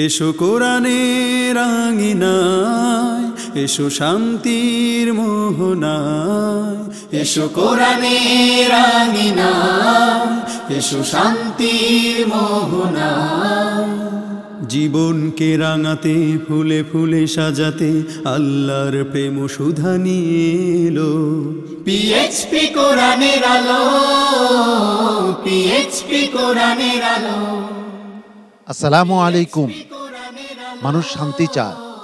এসো কোরআনের আঙিনায়, এসো শান্তির মোহনায়, এসো কোরআনের আঙিনায়, এসো শান্তির মোহনায়। জীবনকে রাঙাতে, ফুলে ফুলে সাজাতে আল্লাহর প্রেম সুধা নিয়ে এলো পিএইচপি কোরআনের আলো, পিএইচপি কোরআনের আলো। আসসালামু আলাইকুম। মানুষ শান্তি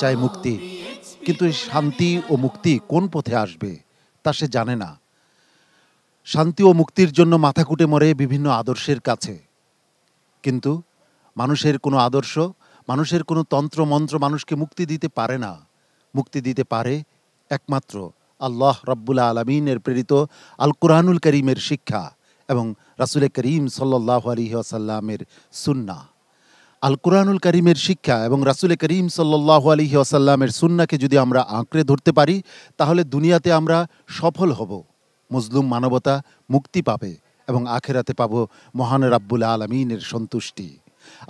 চায় মুক্তি, কিন্তু এই শান্তি ও মুক্তি কোন পথে আসবে তা সে জানে না। শান্তি ও মুক্তির জন্য মাথা কুটে মরে বিভিন্ন আদর্শের কাছে, কিন্তু মানুষের কোনো আদর্শ, মানুষের কোনো তন্ত্র মন্ত্র মানুষকে মুক্তি দিতে পারে না। মুক্তি দিতে পারে একমাত্র আল্লাহ রাব্বুল আলামিনের প্রেরিত আল কুরআনুল কারীমের শিক্ষা এবং রাসূল করিম সাল্লাল্লাহু আলাইহি ওয়াসাল্লামের সুন্নাহ। আল কুরআনুল কারীমের শিক্ষা এবং রাসূল করিম সাল্লাল্লাহু আলাইহি ওয়াসাল্লামের সুন্নাহকে যদি আমরা আঁকড়ে ধরতে পারি, তাহলে দুনিয়াতে আমরা সফল হব, মজলুম মানবতা মুক্তি পাবে এবং আখিরাতে পাব মহান রাব্বুল আলামিনের সন্তুষ্টি।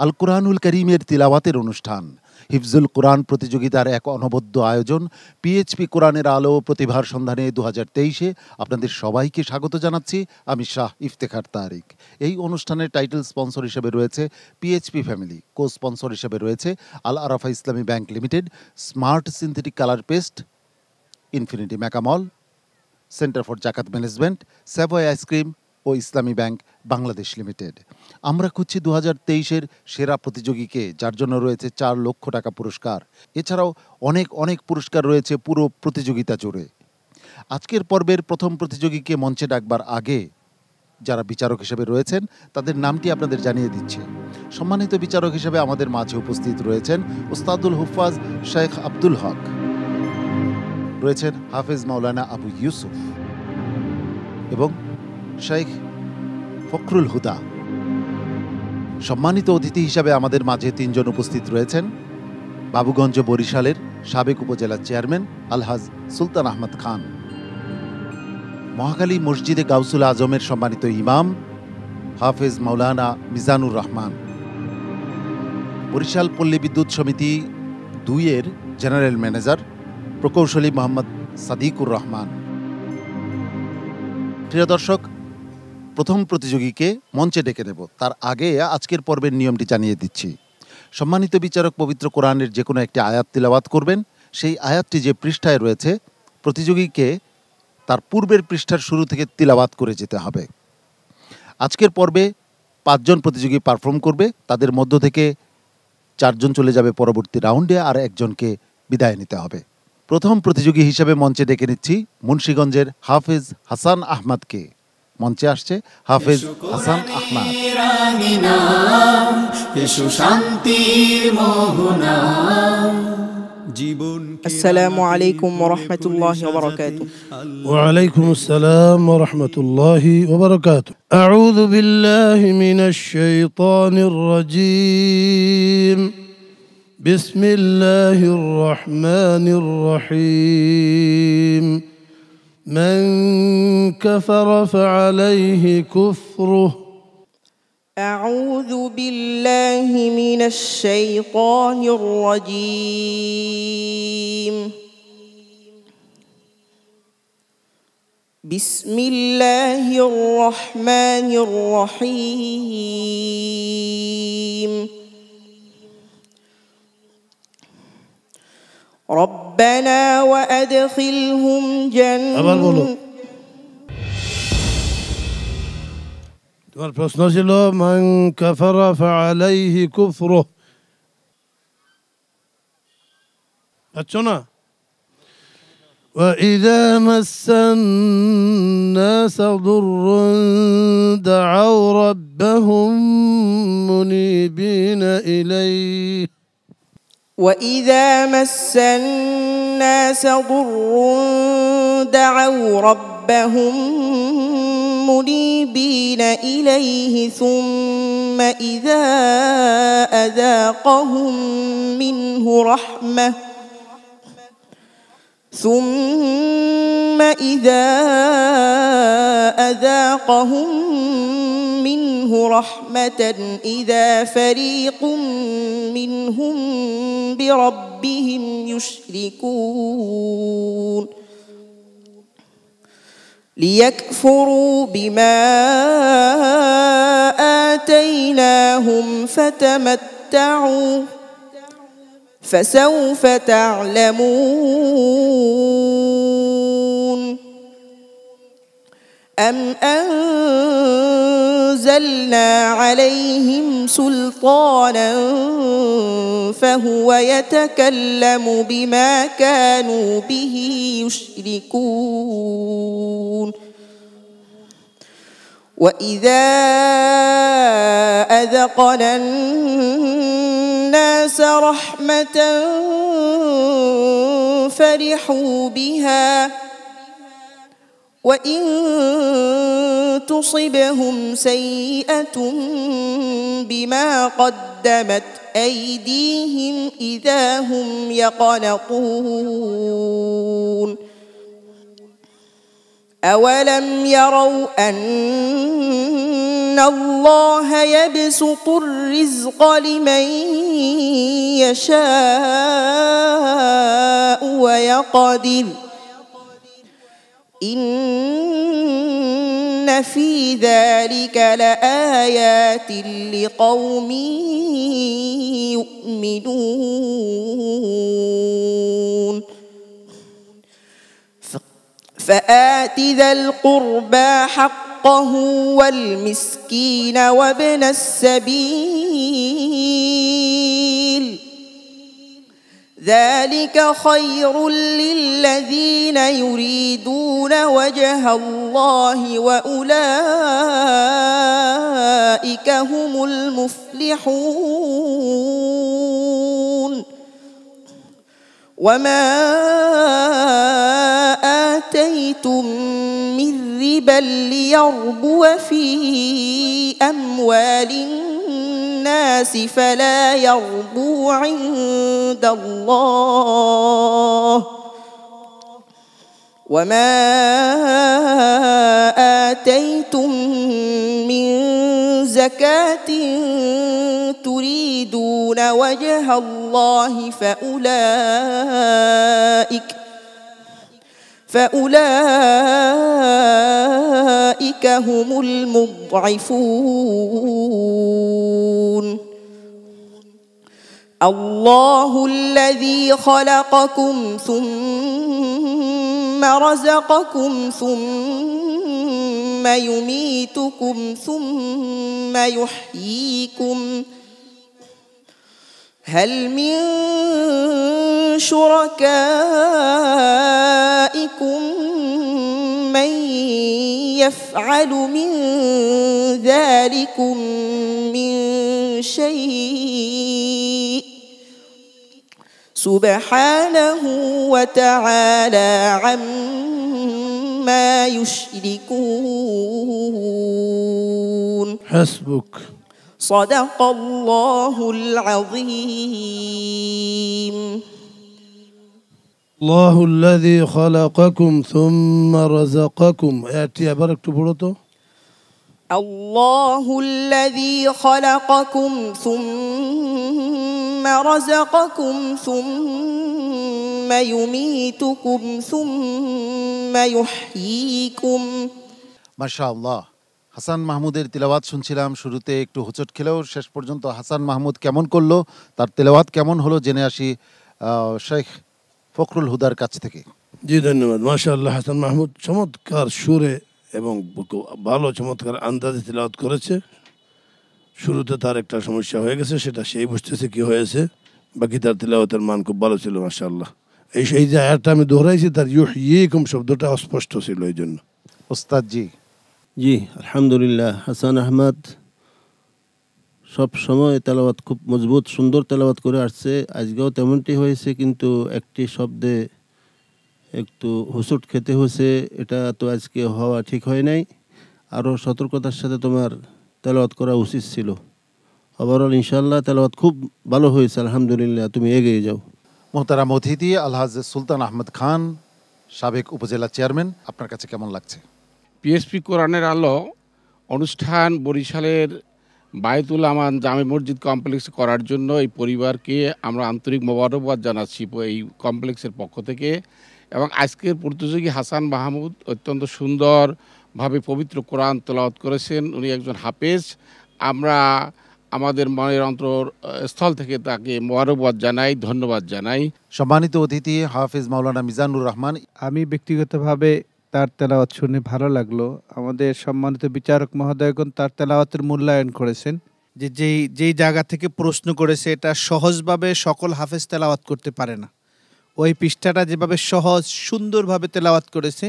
আল কুরআনুল কারীমের তিলাওয়াতের অনুষ্ঠান, হিফজুল কুরআন প্রতিযোগিতার এক অনবদ্য আয়োজন পিএইচপি কোরআনের আলো প্রতিভার সন্ধানে 2023-এ আপনাদের সবাইকে স্বাগত জানাচ্ছি। আমি শাহ ইফতেখার তারিক। এই অনুষ্ঠানের টাইটেল স্পন্সর হিসেবে রয়েছে পিএইচপি ফ্যামিলি, কো স্পন্সর হিসেবে রয়েছে Al Arafah Islami Bank Limited, Smart Synthetic Colour Paste, Infinity মেকামল, Centre for Zakat Management, Savoy ice cream ও ইসলামী ব্যাংক বাংলাদেশ লিমিটেড। আমরা খুঁজছি 2023-এর সেরা প্রতিযোগীকে, যার জন্য রয়েছে 4 লক্ষ টাকা পুরস্কার। এছাড়াও অনেক পুরস্কার রয়েছে পুরো প্রতিযোগিতা জুড়ে। আজকের পর্বের প্রথম প্রতিযোগীকে মঞ্চে ডাকবার আগে যারা বিচারক হিসেবে রয়েছেন তাদের নামটি আপনাদের জানিয়ে দিচ্ছি। সম্মানিত বিচারক হিসেবে আমাদের মাঝে উপস্থিত রয়েছেন উস্তাদুল হুফাজ শেখ আব্দুল হক, রয়েছেন হাফেজ মাওলানা আবু ইউসুফ এবং শেখ ফখরুল হুদা। সম্মানিত অতিথি হিসাবে আমাদের মাঝে 3 জন উপস্থিত রয়েছেন বাবুগঞ্জ বরিশালের সাবেক উপজেলা চেয়ারম্যান আলহাজ সুলতান আহমদ খান, মহাখালী মসজিদে গাউসুল আজমের সম্মানিত ইমাম হাফেজ মাওলানা মিজানুর রহমান, বরিশাল পল্লী বিদ্যুৎ সমিতি 2-এর জেনারেল ম্যানেজার প্রকৌশলী মোহাম্মদ সাদিকুর রহমান। প্রিয় দর্শক, প্রথম প্রতিযোগীকে মঞ্চে ডেকে নেব, তার আগে আজকের পর্বের নিয়মটি জানিয়ে দিচ্ছি। সম্মানিত বিচারক পবিত্র কোরআনের যে কোনো একটি আয়াত তিলাওয়াত করবেন। সেই আয়াতটি যে পৃষ্ঠায় রয়েছে, প্রতিযোগীকে তার পূর্বের পৃষ্ঠার শুরু থেকে তিলাওয়াত করে যেতে হবে। আজকের পর্বে 5 জন প্রতিযোগী পারফর্ম করবে, তাদের মধ্য থেকে 4 জন চলে যাবে পরবর্তী রাউন্ডে, আর 1 জনকে বিদায় নিতে হবে। প্রথম প্রতিযোগী হিসেবে মঞ্চে ডেকে নিচ্ছি মুন্সিগঞ্জের হাফেজ হাসান আহমদকে। মঞ্চে আসছে হাফেজ হাসান আহমদ। আসসালামু আলাইকুম ওয়া রাহমাতুল্লাহি ওয়া বারাকাতুহু। ওয়া আলাইকুম আসসালাম ওয়া রাহমাতুল্লাহি ওয়া বারাকাতুহু। আউযু বিল্লাহি মিনাশ শাইতানির রাজীম। বিসমিল্লাহির রহমানির রহিম। من كفر فعليه كفره. أعوذ بالله من الشيطان الرجيم. بسم الله الرحمن الرحيم. ربنا وأدخلهم তোমার প্রশ্ন ছিল মান কাফারা ফাআলাইহি কুফরুহ, আচ্ছা না? وإذا مس الناس ضر دعوا ربهم منيبين إليه. وإذا مس الناس ضر دعوا ربهم منيبين إليه ثم إذا أذاقهم منه رحمة ثم إذا أذاقهم منه رحمة إذا فريق منهم بربهم يشركون ليكفروا بما آتيناهم فتمتعوا فسوف تعلمون أم أنزلنا عليهم سلطانا فهو يتكلم بما كانوا به يشركون وإذا أذقنا الناس رحمة فرحوا بها وإن تصبهم سيئة بما قدمت أيديهم إذا هم يقنطون أولم يروا أن الله يبسط الرزق لمن يشاء ويقدر إن في ذلك لآيات لقوم يؤمنون فآت ذا القربى حقه والمسكين وابن السبيل ذلك خير للذين يريدون وجه الله وأولئك هم المفلحون وما آتيتم من ربا ليربو في أموال الناس فلا يربو عند الله وما آتيتم من زكاة تريدون وجه الله فأولئك هم المضعفون الله الذي خلقكم ثم رزقكم ثم يميتكم ثم يحييكم هل من شركائكم من يفعل من ذلكم من شيء سبحانه وتعالى عما يشركون حسبك. صدق الله العظيم. الله الذي خلقكم ثم رزقكم آياتي আবার একটু পড়ো তো الله الذي خلقكم ثم رزقكم ثم يميتكم ثم يحييكم মাশাআল্লাহ। হাসান মাহমুদের তিলাওয়াত শুনছিলাম। শুরুতে একটু হোঁচট খেলেও শেষ পর্যন্ত হাসান মাহমুদ কেমন করলো, তার তিলাওয়াত কেমন হলো জেনে আসি শেখ ফখরুল হুদার কাছ থেকে। জি ধন্যবাদ। মাশাআল্লাহ, হাসান মাহমুদ চমৎকার সুরে এবং ভালো চমৎকার আন্দাজে তিলাওয়াত করেছে। শুরুতে তার একটা সমস্যা হয়ে গেছে, সেটা সেই বুঝতেছে কি হয়েছে। বাকি তার তিলাওয়াতের মান খুব ভালো ছিল মাশাআল্লাহ। এই যে আয়াতটা আমি দোহরাইছি, তার ইউহয়িকুম শব্দটা অস্পষ্ট ছিল, এই জন্য। ওস্তাদ জি। জি আলহামদুলিল্লাহ। হাসান আহমদ সব সময় তেলাওয়াত খুব মজবুত সুন্দর তেলাওয়াত করে আসছে, আজকেও তেমনটি হয়েছে, কিন্তু একটি শব্দে একটু হুসুট খেতে হয়েছে। এটা তো আজকে হওয়া ঠিক হয় নাই, আরও সতর্কতার সাথে তোমার তেলাওয়াত করা উচিত ছিল। ওভারঅল ইনশাআল্লাহ তেলাওয়াত খুব ভালো হয়েছে, আলহামদুলিল্লাহ। তুমি এগিয়ে যাও। মোহতারাম অতিথি আলহাজ সুলতান আহমদ খান সাবেক উপজেলা চেয়ারম্যান, আপনার কাছে কেমন লাগছে? পিএসপি কোরআনের আলো অনুষ্ঠান বরিশালের বায়তুল আমান জামে মসজিদ কমপ্লেক্স করার জন্য এই পরিবারকে আমরা আন্তরিক মোবারকবাদ জানাচ্ছি এই কমপ্লেক্সের পক্ষ থেকে। এবং আজকের প্রতিযোগী হাসান মাহমুদ অত্যন্ত সুন্দরভাবে পবিত্র কোরআন তেলাওয়াত করেছেন। উনি একজন হাফেজ। আমরা আমাদের মনের অন্তরস্থল থেকে তাকে মোবারকবাদ জানাই, ধন্যবাদ জানাই। সম্মানিত অতিথি হাফেজ মাওলানা মিজানুর রহমান, আমি ব্যক্তিগতভাবে তার তেলাওয়াত শুনে ভালো লাগলো। আমাদের সম্মানিত বিচারক মহোদয়গণ তার তেলাওয়াতের মূল্যায়ন করেছেন, যেই জায়গা থেকে প্রশ্ন করেছে এটা সহজভাবে সকল হাফেজ তেলাওয়াত করতে পারে না। ওই পৃষ্ঠাটা যেভাবে সহজ সুন্দরভাবে তেলাওয়াত করেছে,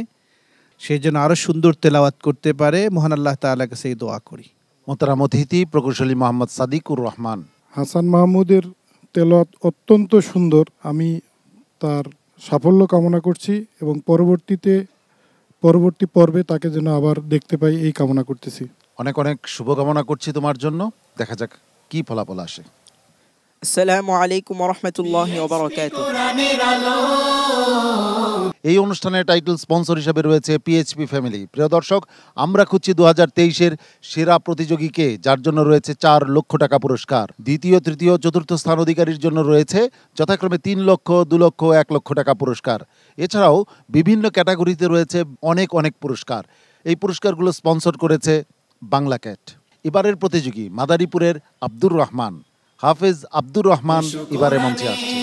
সেই জন্য আরও সুন্দর তেলাওয়াত করতে পারে। মহান আল্লাহ তাআলার কাছে এই দোয়া করি। মোহতারাম অতিথি প্রকৌশলী মোহাম্মদ সাদিকুর রহমান। হাসান মাহমুদের তেলাওয়াত অত্যন্ত সুন্দর। আমি তার সাফল্য কামনা করছি এবং পরবর্তী পর্বে তাকে যেন আবার দেখতে পাই এই কামনা করতেছি। অনেক অনেক শুভকামনা করছি তোমার জন্য। দেখা যাক কি ফলাফল আসে। আসসালামু আলাইকুম ওয়া রাহমাতুল্লাহি ওয়া বারাকাতুহু। এই অনুষ্ঠানের টাইটেল স্পন্সর হিসেবে রয়েছে পিএইচপি ফ্যামিলি। প্রিয় দর্শক, আমরা খুঁজছি 2023-এর সেরা প্রতিযোগীকে, যার জন্য রয়েছে 4 লক্ষ টাকা পুরস্কার। দ্বিতীয়, তৃতীয়, চতুর্থ স্থান অধিকারীর জন্য রয়েছে যথাক্রমে 3 লক্ষ, 2 লক্ষ, 1 লক্ষ টাকা পুরস্কার। এছাড়াও বিভিন্ন ক্যাটাগরিতে রয়েছে অনেক পুরস্কার। এই পুরস্কারগুলো স্পন্সর করেছে বাংলা ক্যাট। এবারের প্রতিযোগী মাদারীপুরের আব্দুর রহমান। হাফেজ আব্দুর রহমান এবারে মঞ্চে আসছে।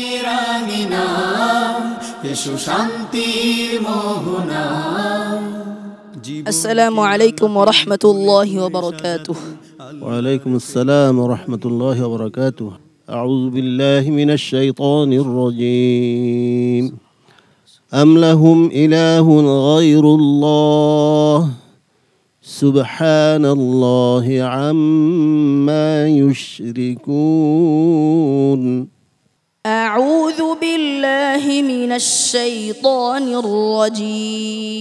আসসালামু আলাইকুম ওয়া রাহমাতুল্লাহি ওয়া বারাকাতুহু। وعليكم السلام ورحمة الله وبركاته. أعوذ بالله من الشيطان الرجيم. أم لهم إله غير الله سبحان الله عما يشركون. أعوذ بالله من الشيطان الرجيم.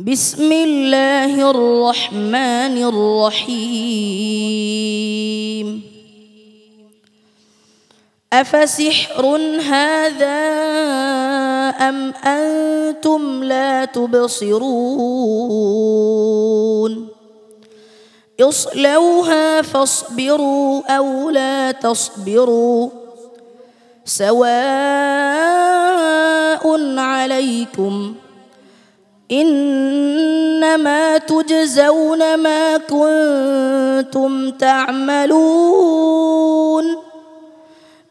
بسم الله الرحمن الرحيم. أفسحر هذا أم أنتم لا تبصرون. اصلوها فاصبروا أو لا تصبروا سواء عليكم إنما تجزون ما كنتم تعملون.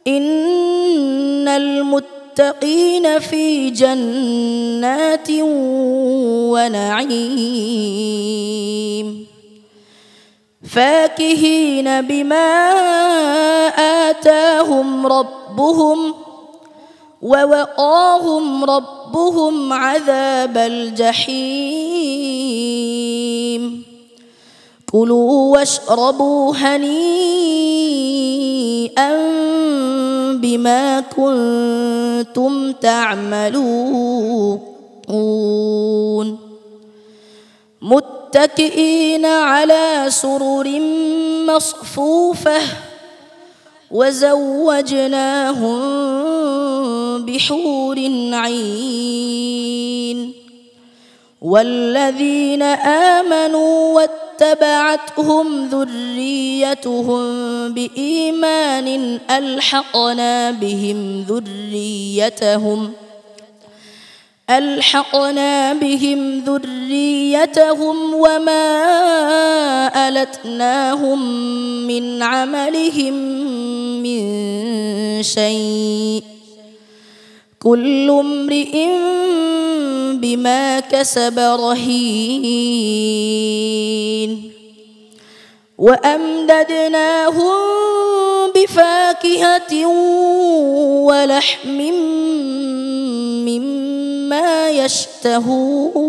إن المتقين في جنات ونعيم فاكهين بما آتاهم ربهم ووقاهم ربهم عذاب الجحيم. كلوا واشربوا هنيئا بما كنتم تعملون. متكئين على سرر مصفوفة وزوجناهم بحور عين. والذين آمنوا واتبعتهم ذريتهم بإيمان ألحقنا بهم ذريتهم وما ألتناهم من عملهم من شيء كل امرئ بما كسب رهين. وأمددناهم بفاكهة ولحم مما يشتهون.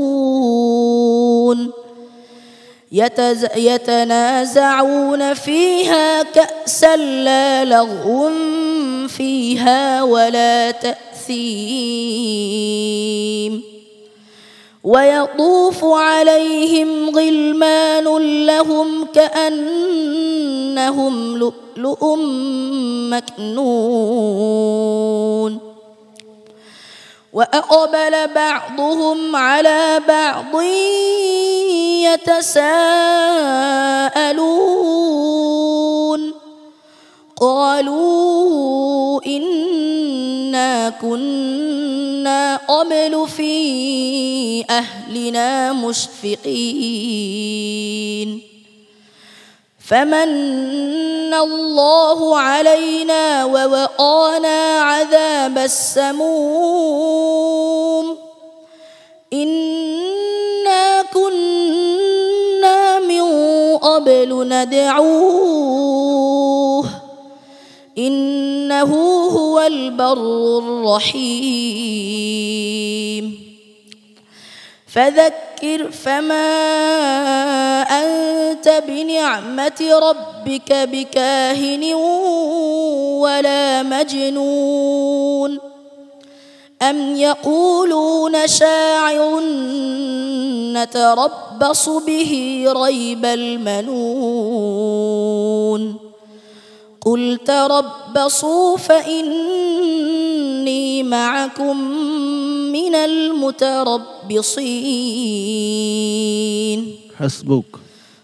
يتنازعون فيها كأسا لا لغو فيها ولا تأثيم. ويطوف عليهم غلمان لهم كأنهم لؤلؤ مكنون. وأقبل بعضهم على بعض يتساءلون قالوا إنا كنا قبل في أهلنا مشفقين فمن الله علينا ووقانا عذاب السموم إنا كنا من قبل ندعوه إنه هو البر الرحيم فذكر فما أنت بنعمة ربك بكاهن ولا مجنون أم يقولون شاعر نتربص به ريب المنون قل تربصوا فإني معكم من المتربصين حسبك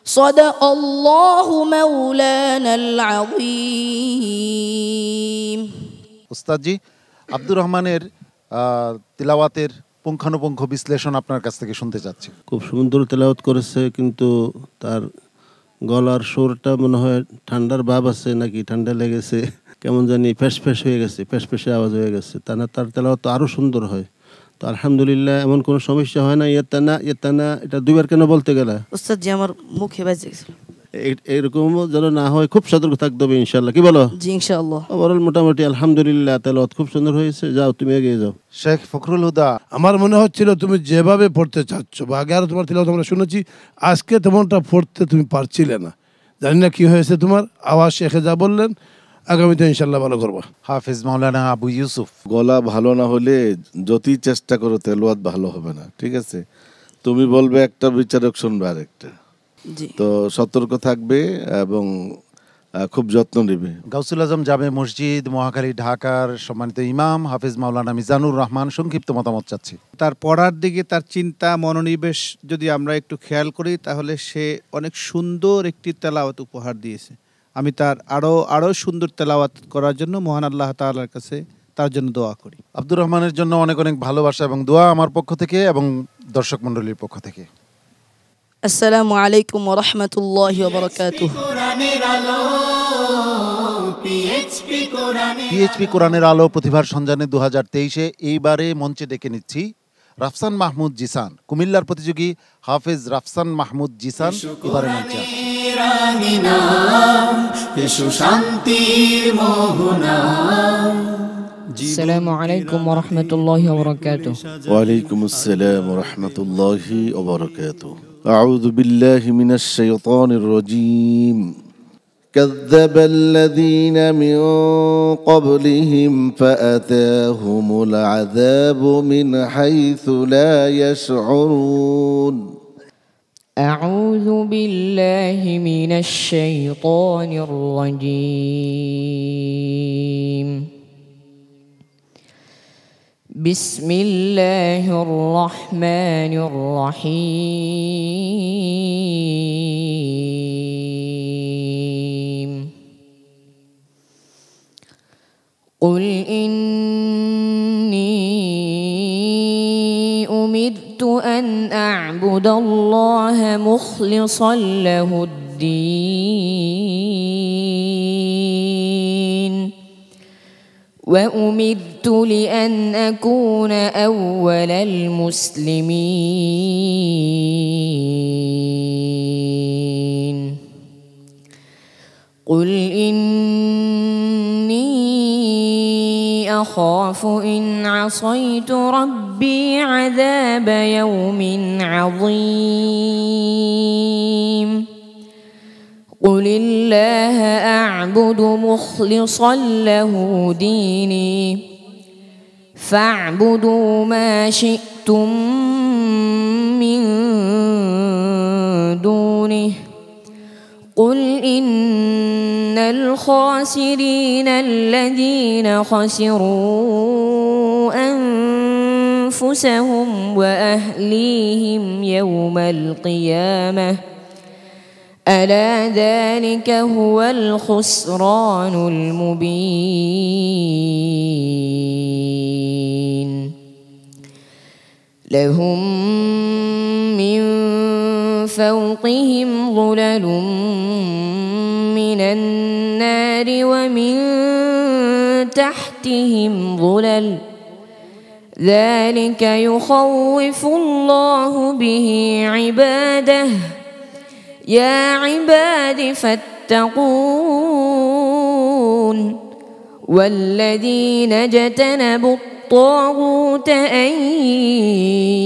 صدق الله مولانا العظيم উস্তাদজি আব্দুর রহমানের তিলাওয়াতের পুঙ্খানুপুঙ্খ বিশ্লেষণ আপনার কাছ থেকে শুনতে চাচ্ছি। খুব সুন্দর তেলাওয়াত করেছে, কিন্তু তার গলার সুরটা মনে হয় ঠান্ডার ভাব আছে নাকি ঠান্ডা লেগেছে, কেমন জানি ফ্যাস ফ্যাস হয়ে গেছে, ফ্যাস ফ্যাসে আওয়াজ হয়ে গেছে। তার তেলাওয়াত তো আরও সুন্দর হয়। তো আলহামদুলিল্লাহ, এমন কোনো সমস্যা হয় না। ইয়েতানা ইয়েতানা এটা দুইবার কেন বলতে গেলা? উস্তাদ জি আমার মুখে বাজে গেছিল। এরকম যেন না হয়, খুব সতর্ক থাকতে হবে ইনশাল্লাহ। কি বলো? জি ইনশাআল্লাহ। ওভারঅল মোটামুটি আলহামদুলিল্লাহ তেলাওয়াত খুব সুন্দর হয়েছে। যাও তুমি এগিয়ে যাও। শেখ ফখরুল হুদা, আমার মনে হচ্ছিল তুমি যেভাবে পড়তে চাচ্ছ বা আগে আরো তোমার তিলাওয়াত আমরা শুনেছি, আজকে তেমনটা পড়তে তুমি পারছিলে না। জানি না কি হয়েছে তোমার। আওয়াজ শেখে যা বললেন, আগামীতে ইনশাল্লাহ ভালো করবো। হাফিজ মাওলানা আবু ইউসুফ, গলা ভালো না হলে যতই চেষ্টা করো তেলাওয়াত ভালো হবে না, ঠিক আছে? তুমি বলবে একটা, বিচারক শুনবে আরেকটা। তো সতর্ক থাকবে এবং খুব যত্ন নেবে। গাউসুল আজম জামে মসজিদ, মহাখালী, ঢাকার সম্মানিত ইমাম হাফিজ মাওলানা মিজানুর রহমান, সংক্ষিপ্ত মতামত চাচ্ছি। তার পড়ার দিকে তার চিন্তা মনোনিবেশ যদি আমরা একটু খেয়াল করি, তাহলে সে অনেক সুন্দর একটি তেলাওয়াত উপহার দিয়েছে। আমি তার আরও সুন্দর তেলাওয়াত করার জন্য মহান আল্লাহ তাআলার কাছে তার জন্য দোয়া করি। আব্দুর রহমানের জন্য অনেক অনেক ভালোবাসা এবং দোয়া আমার পক্ষ থেকে এবং দর্শক মণ্ডলীর পক্ষ থেকে। আসসালামু আলাইকুম ওয়া রাহমাতুল্লাহি ওয়া বারাকাতুহু। পিএইচপি কোরআনের আলো প্রতিভার সন্ধানে 2023-এ এইবারে মঞ্চে ডেকে নিচ্ছি রাফসান মাহমুদ জিসান। কুমিল্লার প্রতিযোগী হাফেজ রাফসান মাহমুদ জিসান এবারে মঞ্চে আসছে। আসসালামু আলাইকুম ওয়া রাহমাতুল্লাহি ওয়া বারাকাতুহু। ওয়া আলাইকুম আসসালাম ওয়া রাহমাতুল্লাহি ওয়া বারাকাতুহু। আউযু বিল্লাহি মিনাশ শাইতানির রাজীম। كذب الذين من قبلهم فأتاهم العذاب من حيث لا يشعرون. أعوذ بالله من الشيطان الرجيم. بسم الله الرحمن الرحيم. قل إني أمرت أن أعبد الله مخلصا له الدين وأمرت لأن أكون أول المسلمين. قل إني أخاف إن عصيت ربي عذاب يوم عظيم. قل الله أعبد مخلصا له ديني فاعبدوا ما شئتم من دونه. قل إن الخاسرين الذين خسروا أنفسهم وأهليهم يوم القيامة ألا ذلك هو الخسران المبين لهم من فوقهم ظلل من النار ومن تحتهم ظلل ذلك يخوف الله به عباده يا عباد فاتقون والذين اجتنبوا الطاغوت أن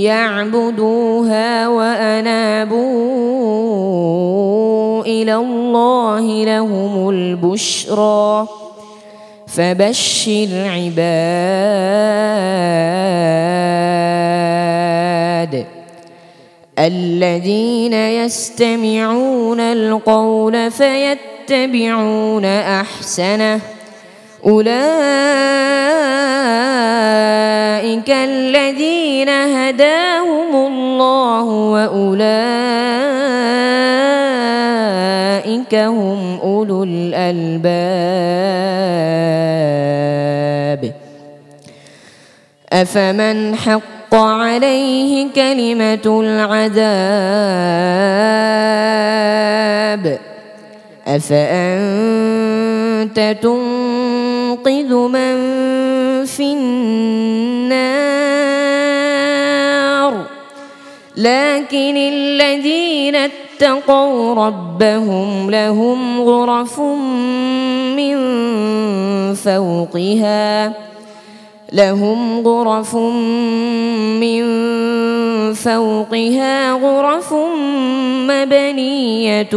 يعبدوها وأنابوا إلى الله لهم البشرى فبشر عباد الذين يستمعون القول فيتبعون أحسنه أولئك الذين هداهم الله وأولئك هم أولو الألباب أفمن حق عليه كلمة العذاب أفأنت تنقذ من في النار لكن الذين اتقوا ربهم لهم غرف من فوقها غرف مبنية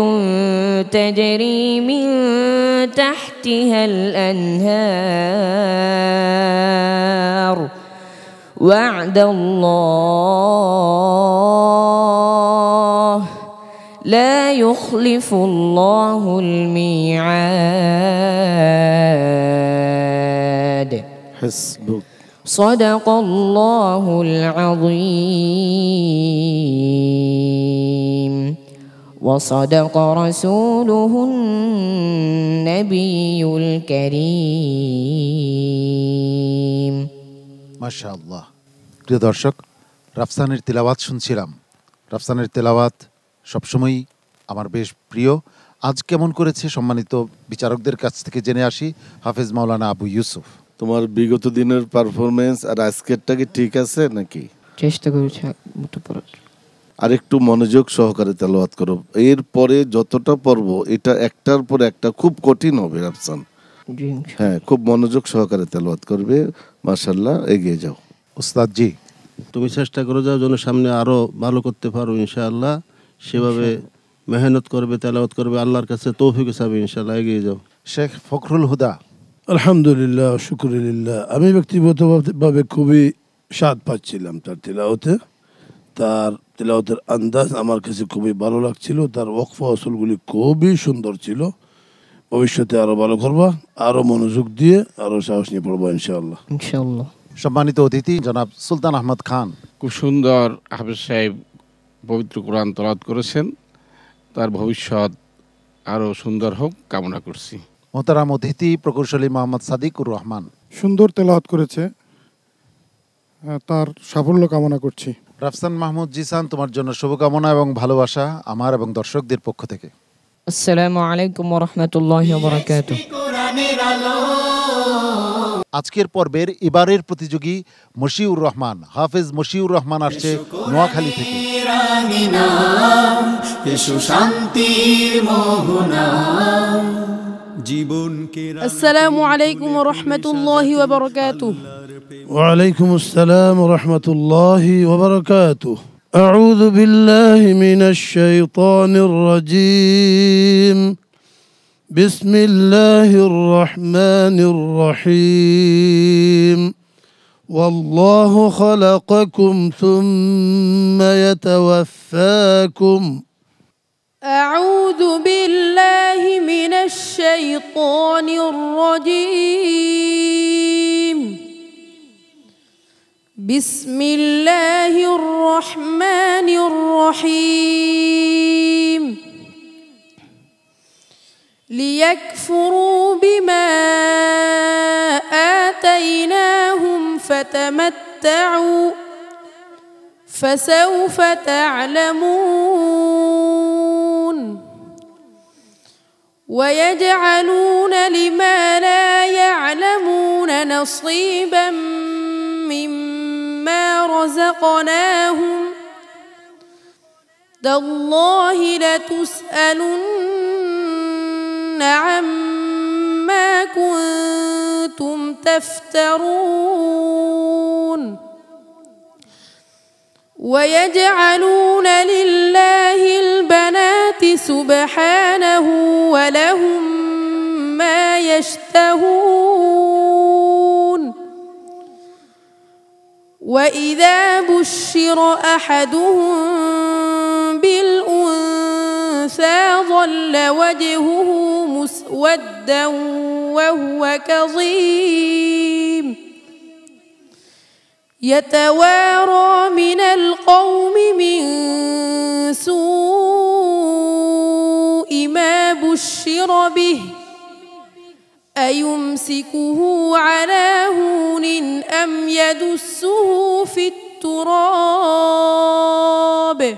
تجري من تحتها الأنهار وعد الله لا يخلف الله الميعاد حسبك صدق الله العظيم وصدق رسوله النبي الكريم মাশাআল্লাহ। প্রিয় দর্শক, রাফসানের তেলাওয়াত শুনছিলাম। রাফসানের তেলাওয়াত সবসময়ই আমার বেশ প্রিয়। আজ কেমন করেছে সম্মানিত বিচারকদের কাছ থেকে জেনে আসি। হাফেজ মাওলানা আবু ইউসুফ, তোমার বিগত দিনের পারফরমেন্স আর আজকেরটা কি ঠিক আছে নাকি? চেষ্টা করেছি আর একটু মনোযোগ সহকারে তেলাওয়াত করো। এরপরে যতটা পর্ব এটা একটার পর একটা খুব কঠিন হবে রাফসান। হ্যাঁ, খুব মনোযোগ সহকারে তেলাওয়াত করবে। মাশাআল্লাহ, এগিয়ে যাও উস্তাদ জি। তুমি চেষ্টা করে যাও যেন সামনে আরো ভালো করতে পারো ইনশাআল্লাহ। সেভাবে মেহনত করবে, তেলাওয়াত করবে, আল্লাহর কাছে তৌফিক চাইবে ইনশাআল্লাহ। এগিয়ে যাও। শেখ ফখরুল হুদা। আলহামদুলিল্লাহ, শুকরিল্লাহ। আমি ব্যক্তিগতভাবে খুবই স্বাদ পাচ্ছিলাম তার তেলাওয়াতে। তার তেলাওয়াতের আন্দাজ আমার কাছে খুবই ভালো লাগছিল। তার ওয়াকফা আসলগুলি খুবই সুন্দর ছিল। ভবিষ্যতে আরো ভালো করবা, আরো মনোযোগ দিয়ে আরো সাহস নিয়ে পড়বো ইনশাআল্লাহ। ইনশাআল্লাহ। সম্মানিত অতিথি জনাব সুলতান আহমদ খান। খুব সুন্দর হাফেজ সাহেব পবিত্র কোরআন তেলাওয়াত করেছেন। তার ভবিষ্যৎ আরো সুন্দর হোক কামনা করছি। মোহতারাম অতিথি প্রকৌশলী মোহাম্মদ সাদিকুর রহমান। সুন্দর তেলাওয়াত করেছে, তার সাফল্য কামনা করছি। রাফসান মাহমুদ জিসান, তোমার জন্য শুভকামনা এবং ভালোবাসা আমার এবং দর্শকদের পক্ষ থেকে। আসসালামু আলাইকুম ওয়া রাহমাতুল্লাহি ওয়া বারাকাতুহু। আজকের পর্বের এবারের প্রতিযোগী মশিউর রহমান, হাফেজ মশিউর রহমান আসছে নোয়াখালী থেকে। আসসালামু আলাইকুম ওয়া রাহমাতুল্লাহি ওয়া বারাকাতুহু। وعليكم السلام ورحمة الله وبركاته. أعوذ بالله من الشيطان الرجيم. بسم الله الرحمن الرحيم. والله خلقكم ثم يتوفاكم. أعوذ بالله من الشيطان الرجيم. بسم الله الرحمن الرحيم ليكفروا بما آتيناهم فتمتعوا فسوف تعلمون ويجعلون لما لا يعلمون نصيبا مما رزقناهم تالله لتسألن عما كنتم تفترون ويجعلون لله البنات سبحانه ولهم ما يشتهون وإذا بشر أحدهم بالأنثى ظل وجهه مسودا وهو كظيم يتوارى من القوم من سوء ما بشر به أيمسكه على هون أم يدسه في التراب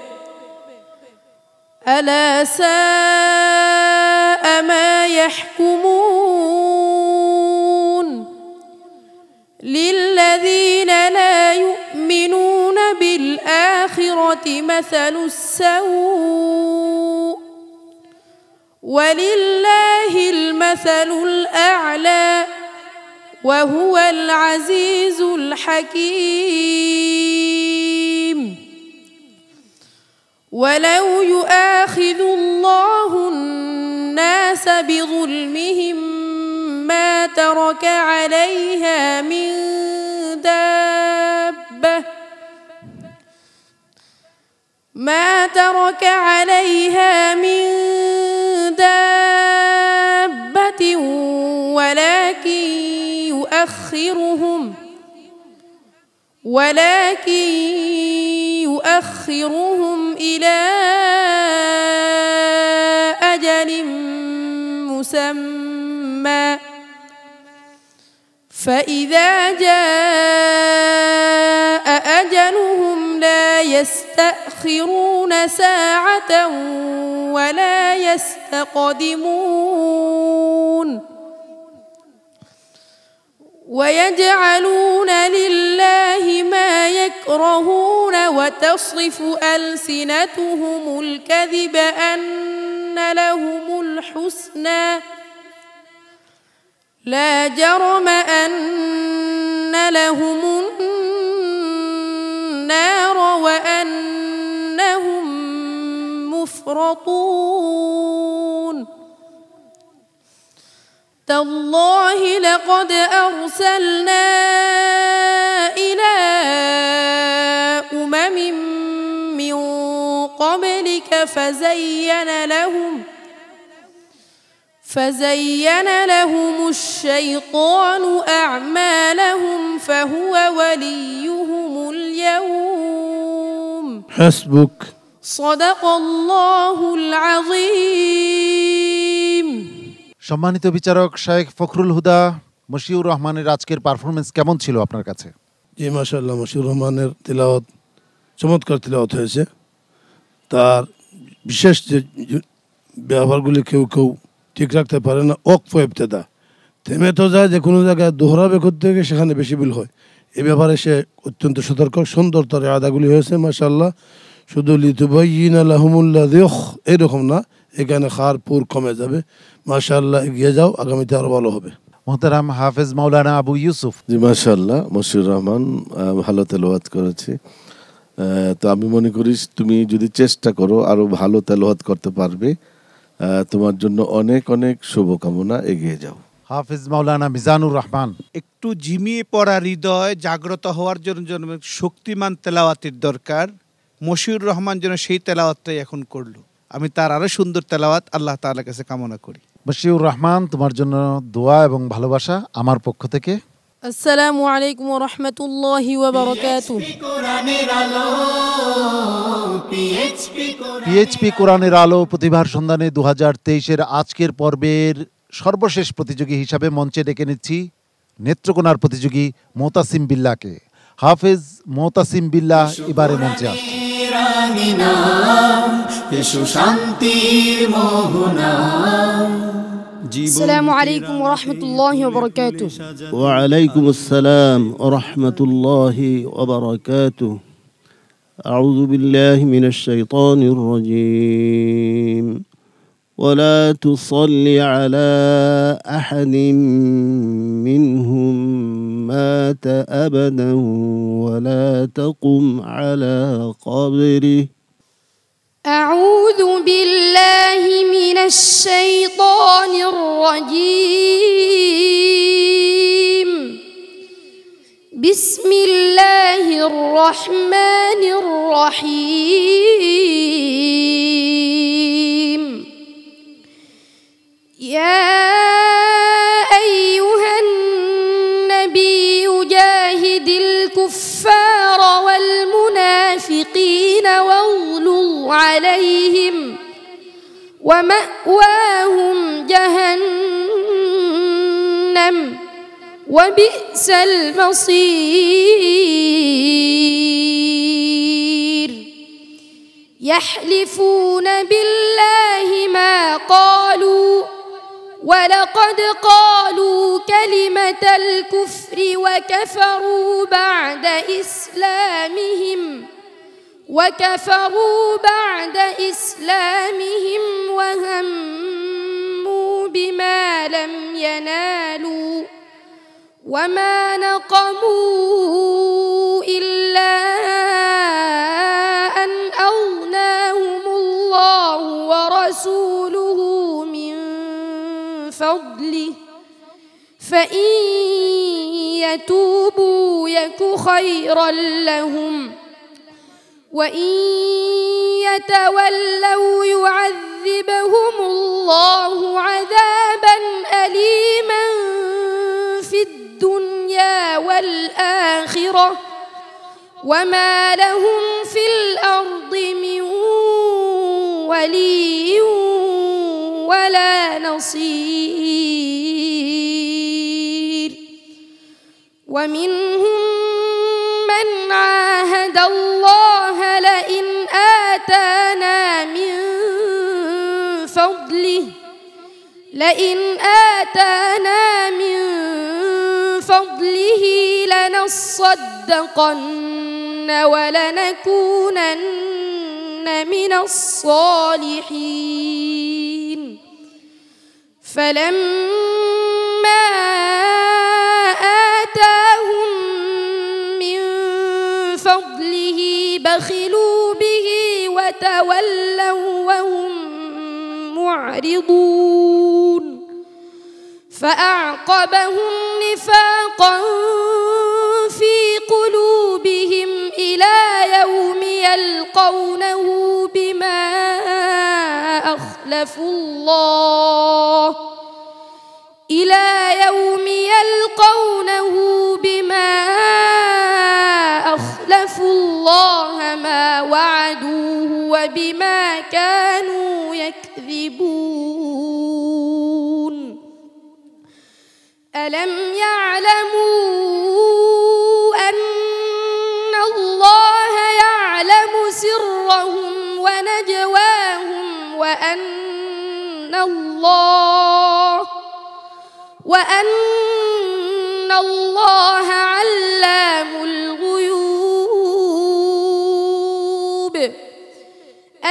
ألا ساء ما يحكمون للذين لا يؤمنون بالآخرة مثل السوء ولله المثل الأعلى وهو العزيز الحكيم ولو يؤاخذ الله الناس بظلمهم ما ترك عليها من دابة ولكن يؤخرهم إلى أجل مسمى فإذا جاء أجلهم لا يستأخرون ساعة ولا يستقدمون ويجعلون لله ما يكرهون وتصف ألسنتهم الكذب أن لهم الحسنى لا جرم أن لهم النار وأنهم مفرطون تالله لقد أرسلنا إلى أمم من قبلك فزين لهم الشيطان أعمالهم فهو وليهم اليوم حسبك صدق الله العظيم সম্মানিত বিচারক শাইখ ফখরুল হুদা মশিউর রহমানের আজকের পারফরমেন্স কেমন ছিল আপনার কাছে? জি মাশাআল্লাহ, মশিউর রহমানের তিলাওয়াত চমৎকার তিলাওয়াত হয়েছে। তার বিশেষ যে ব্যবহারগুলি কেউ কেউ ঠিক রাখতে পারে না, ওকফ ইবতেদা, থেমে তো যায়, যে কোনো জায়গায় দোহরাবে করতে গিয়ে সেখানে বেশি ভুল হয়। এ ব্যাপারে সে অত্যন্ত সতর্ক, সুন্দর তার আদাগুলি হয়েছে মাশাআল্লাহ। শুধু লিতুবাইয়িনা লাহুমুল্লাযী এরকম না, এখানে খার পুর কমে যাবে। মাশাআল্লাহ, এগিয়ে যাও, আগামীতে আরো ভালো হবে। মোহতারাম হাফেজ মাওলানা আবু ইউসুফ। জি মাশাআল্লাহ, মশিউর রহমান ভালো তেলাওয়াত করেছে। তো আমি মনে করি তুমি যদি চেষ্টা করো আরো ভালো তেলাওয়াত করতে পারবে। তোমার জন্য অনেক অনেক শুভকামনা, এগিয়ে যাও। হাফেজ মাওলানা মিজানুর রহমান। একটু ঝিমিয়ে পড়া হৃদয় জাগ্রত হওয়ার জন্য শক্তিমান তেলাওয়াতের দরকার। মশিউর রহমান যেন সেই তেলাওয়াতটাই এখন করলো। আমি তার আরো সুন্দর তেলাওয়াত আল্লাহ তাআলার কাছে কামনা করি। মশিউর রহমান, তোমার জন্য দোয়া এবং ভালোবাসা আমার পক্ষ থেকে। আসসালামু আলাইকুম ওয়া রাহমাতুল্লাহি ওয়া বারাকাতুহু। পিএইচপি কোরআনের আলো প্রতিভার সন্ধানে 2023-এর আজকের পর্বের সর্বশেষ প্রতিযোগী হিসাবে মঞ্চে ডেকে নিচ্ছি নেত্রকোনার প্রতিযোগী মোতাসিম বিল্লাহকে। হাফেজ মোতাসিম বিল্লাহ এবারে মঞ্চে আসছে। আসসালামু আলাইকুম ওয়া রাহমাতুল্লাহি ওয়া বারাকাতুহু। ওয়া আলাইকুম আসসালাম ওয়া রাহমাতুল্লাহি ওয়া বারাকাতুহু। আউযু বিল্লাহি মিনাশ শাইতানির রাজীম। ولا تصل على أحد منهم مات أبدا ولا تقم على قبره. أعوذ بالله من الشيطان الرجيم. بسم الله الرحمن الرحيم. يا أيها النبي جاهد الكفار والمنافقين واغلظ عليهم ومأواهم جهنم وبئس المصير. يحلفون بالله ما قالوا ولقد قالوا كلمة الكفر وكفروا بعد إسلامهم وهموا بما لم ينالوا وما نقموا إلا أن أغناهم الله ورسوله من فضله فإن يتوبوا يك خيرا لهم وإن يتولوا يعذبهم الله عذابا أليما في الدنيا والآخرة وما لهم في الأرض من ولي ولا نصير. ومنهم من عاهد الله لئن آتانا من فضله لنصدقن ولنكونن من الصالحين. فلما آتاهم من فضله بخلوا به وتولوا وهم معرضون. فأعقبهم نفاقا في قلوبهم إلى يوم يلقونه بما أخلفوا الله ما وعدوه وبما كانوا يكذبون. ألم يعلموا أن الله يعلم سرهم ونجواهم وأن الله علام الغيوب.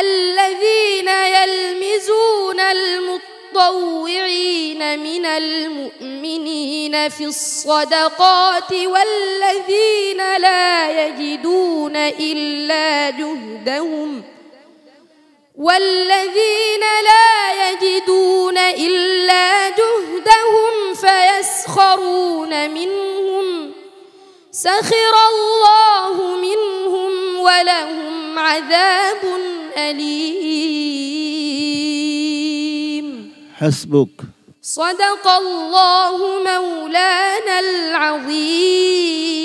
الذين يلمزون المطوعين من المؤمنين في الصدقات والذين لا يجدون إلا جهدهم فيسخرون منهم سخر الله منهم ولهم عذاب أليم. حسبك. صدق الله مولانا العظيم. العظيم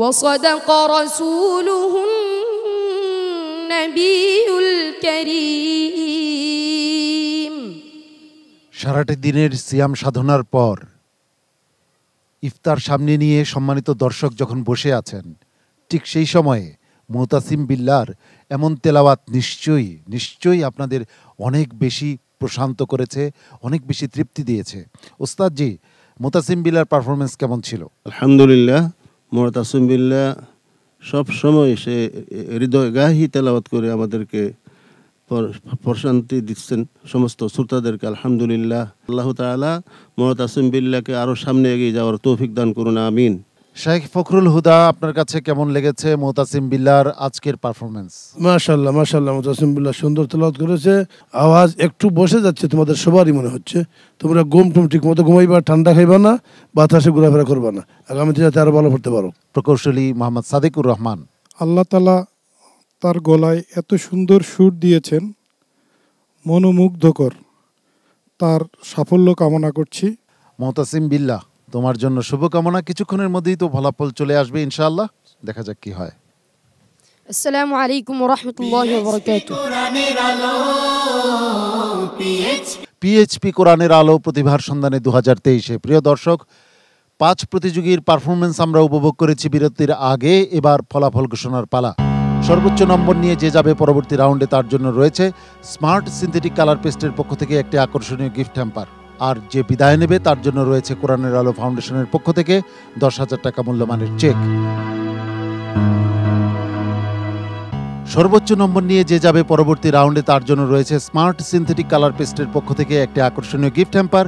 وصدق رسوله النبي الكريم সারাটি দিনের সিয়াম সাধনার পর ইফতার সামনে নিয়ে সম্মানিত দর্শক যখন বসে আছেন, ঠিক সেই সময়ে মুতাসিম বিল্লাহর এমন তেলাওয়াত নিশ্চয়ই আপনাদের অনেক বেশি প্রশান্ত করেছে, অনেক বেশি তৃপ্তি দিয়েছে। ওস্তাদ জি, মুতাসিম বিল্লাহর পারফরমেন্স কেমন ছিল? আলহামদুলিল্লাহ, মুতাসিম বিল্লাহ সব সময় সে হৃদয়গাহী তেলাওয়াত করে আমাদেরকে প্রশান্তি দিচ্ছেন সমস্ত শ্রোতাদেরকে। আলহামদুলিল্লাহ, আল্লাহ তাআলা মুতাসিম বিল্লাহকে আরো সামনে এগিয়ে যাওয়ার তৌফিক দান করুন, আমিন। শেখ ফখরুল হুদা, আপনার কাছে কেমন লেগেছে মুতাসিম বিল্লাহর আজকের পারফরমেন্স? মাশাআল্লাহ মাশাআল্লাহ, মুতাসিম বিল্লাহ সুন্দর তেলাওয়াত করেছে। আওয়াজ একটু বসে যাচ্ছে তোমাদের সবারই মনে হচ্ছে। তোমরা ঘুম ঠিক মতো ঘুমাইবা, ঠান্ডা খাইবা না, বাতাসে ঘোরাফেরা করবা না, আগামীতে যাতে আরো ভালো পড়তে পারো। প্রকৌশলী মোহাম্মদ সাদিকুর রহমান, আল্লাহ তাআলা তার গলায় এত সুন্দর সুর দিয়েছেন, মনোমুগ্ধকর। তার সাফল্য কামনা করছি। মুতাসিম বিল্লাহ, তোমার জন্য শুভকামনা। কিছুক্ষণের মধ্যেই তো ফলাফল চলে আসবে ইনশাআল্লাহ, দেখা যাক কি হয়। আসসালামু আলাইকুম ওয়া রাহমাতুল্লাহি ওয়া বারাকাতুহু। পিএইচপি কোরআনের আলো প্রতিভার সন্ধানে 2023-এ প্রিয় দর্শক, 5 প্রতিযোগীর পারফরমেন্স আমরা উপভোগ করেছি বিরতির আগে। এবার ফলাফল ঘোষণার পালা। সর্বোচ্চ নম্বর নিয়ে যে যাবে পরবর্তী রাউন্ডে, তার জন্য রয়েছে স্মার্ট সিনথেটিক কালার পেস্টের পক্ষ থেকে একটি আকর্ষণীয় গিফট হ্যাম্পার। আর যে বিদায় নেবে তার জন্য রয়েছে কোরআনের আলো ফাউন্ডেশনের পক্ষ থেকে 10,000 টাকা মূল্যমানের চেক। সর্বোচ্চ নম্বর নিয়ে যে যাবে পরবর্তী রাউন্ডে, তার জন্য রয়েছে স্মার্ট সিনথেটিক কালার পেস্টের পক্ষ থেকে একটি আকর্ষণীয় গিফট হ্যাম্পার।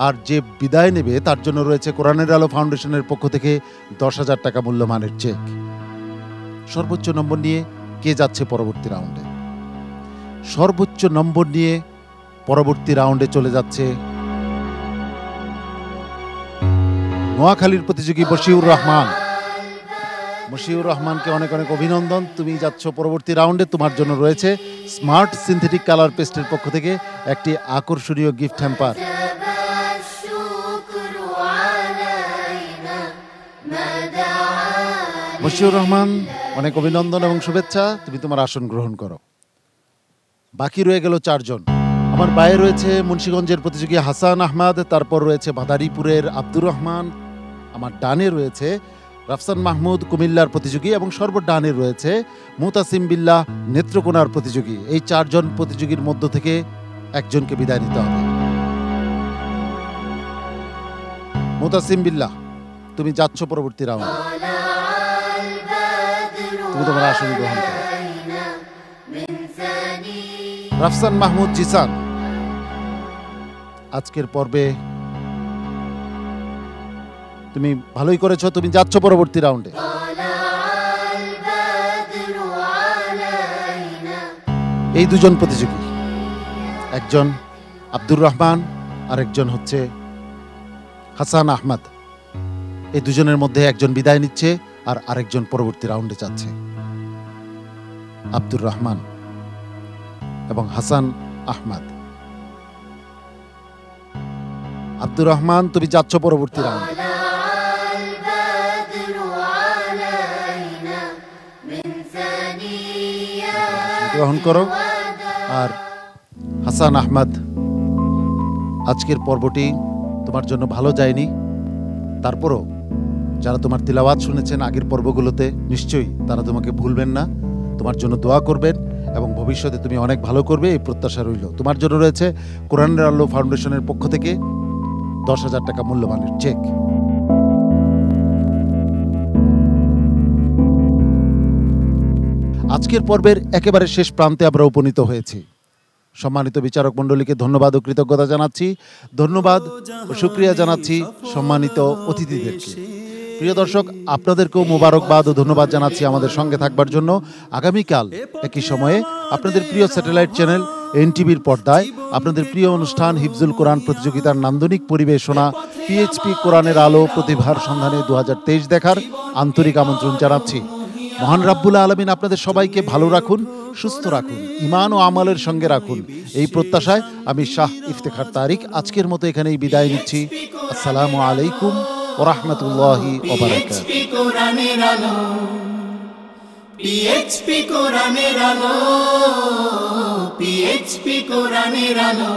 আর যে বিদায় নেবে তার জন্য রয়েছে কোরআনের আলো ফাউন্ডেশনের পক্ষ থেকে 10,000 টাকা মূল্যমানের চেক। সর্বোচ্চ নম্বর নিয়ে কে যাচ্ছে পরবর্তী রাউন্ডে? সর্বোচ্চ নম্বর নিয়ে পরবর্তী রাউন্ডে চলে যাচ্ছে নোয়াখালীর প্রতিযোগী বশিউর রহমান। বশিউর রহমানকে অনেক অনেক অভিনন্দন, তুমি যাচ্ছ পরবর্তী রাউন্ডে। তোমার জন্য রয়েছে স্মার্ট সিনথেটিক কালার পেস্টের পক্ষ থেকে একটি আকর্ষণীয় গিফট হ্যাম্পার। বশিউর রহমান, অনেক অভিনন্দন এবং শুভেচ্ছা, তুমি তোমার আসন গ্রহণ করো। বাকি রয়ে গেল 4 জন। আমার বাইরে রয়েছে মুন্সিগঞ্জের প্রতিযোগী হাসান আহমদ, তারপর রয়েছে বাদারীপুরের আব্দুর রহমান, আমার ডানে রয়েছে রাফসান মাহমুদ কুমিল্লার প্রতিযোগী, এবং সর্বডানে রয়েছে মুতাসিম বিল্লাহ নেত্রকোনার প্রতিযোগী। এই 4 জন প্রতিযোগীর মধ্য থেকে একজনকে বিদায় নিতে হবে। মুতাসিম বিল্লাহ, তুমি যাচ্ছ পরবর্তী রাউন্ডে, তুমি তোমার আসন গ্রহণ করো। রাফসান মাহমুদ জিসান, আজকের পর্বে তুমি ভালোই করেছো, তুমি যাচ্ছ পরবর্তী রাউন্ডে। এই 2 জন প্রতিযোগী, একজন আব্দুর রহমান আর একজন হচ্ছে হাসান আহমদ, এই 2 জনের মধ্যে একজন বিদায় নিচ্ছে আর আরেকজন পরবর্তী রাউন্ডে যাচ্ছে। আব্দুর রহমান এবং হাসান আহমদ। আব্দুর রহমান, তুমি যাচ্ছ পরবর্তী রাউন্ডে। গ্রহণ করো। আর হাসান আহমদ, আজকের পর্বটি তোমার জন্য ভালো যায়নি, তারপরও যারা তোমার তিলাওয়াত শুনেছেন আগের পর্বগুলোতে, নিশ্চয়ই তারা তোমাকে ভুলবেন না, তোমার জন্য দোয়া করবেন এবং ভবিষ্যতে তুমি অনেক ভালো করবে, এই প্রত্যাশা রইল। তোমার জন্য রয়েছে কোরআনের আলো ফাউন্ডেশনের পক্ষ থেকে 10,000 টাকা মূল্যমানের চেক। আজকের পর্বের একেবারে শেষ প্রান্তে আমরা উপনীত হয়েছি। সম্মানিত বিচারক মণ্ডলীকে ধন্যবাদ ও কৃতজ্ঞতা জানাচ্ছি, ধন্যবাদ ও শুকরিয়া জানাচ্ছি সম্মানিত অতিথিদেরকে। প্রিয় দর্শক, আপনাদেরকেও মোবারকবাদ ও ধন্যবাদ জানাচ্ছি আমাদের সঙ্গে থাকবার জন্য। আগামীকাল একই সময়ে আপনাদের প্রিয় স্যাটেলাইট চ্যানেল এনটিভির পর্দায় আপনাদের প্রিয় অনুষ্ঠান হিফজুল কোরআন প্রতিযোগিতার নান্দনিক পরিবেশনা পিএইচপি কোরআনের আলো প্রতিভার সন্ধানে 2023 দেখার আন্তরিক আমন্ত্রণ জানাচ্ছি। মহান রাব্বুল আলামিন আপনাদের সবাইকে ভালো রাখুন, সুস্থ রাখুন, ঈমান ও আমলের সঙ্গে রাখুন। এই প্রত্যাশায় আমি শাহ ইফতেখার তারিক আজকের মতো এখানেই বিদায় নিচ্ছি। আসসালামু আলাইকুম ওয়া রাহমাতুল্লাহি ওয়া বারাকাতুহু। পিএইচপি কোরআনের আলো, পিএইচপি কোরআনের আলো।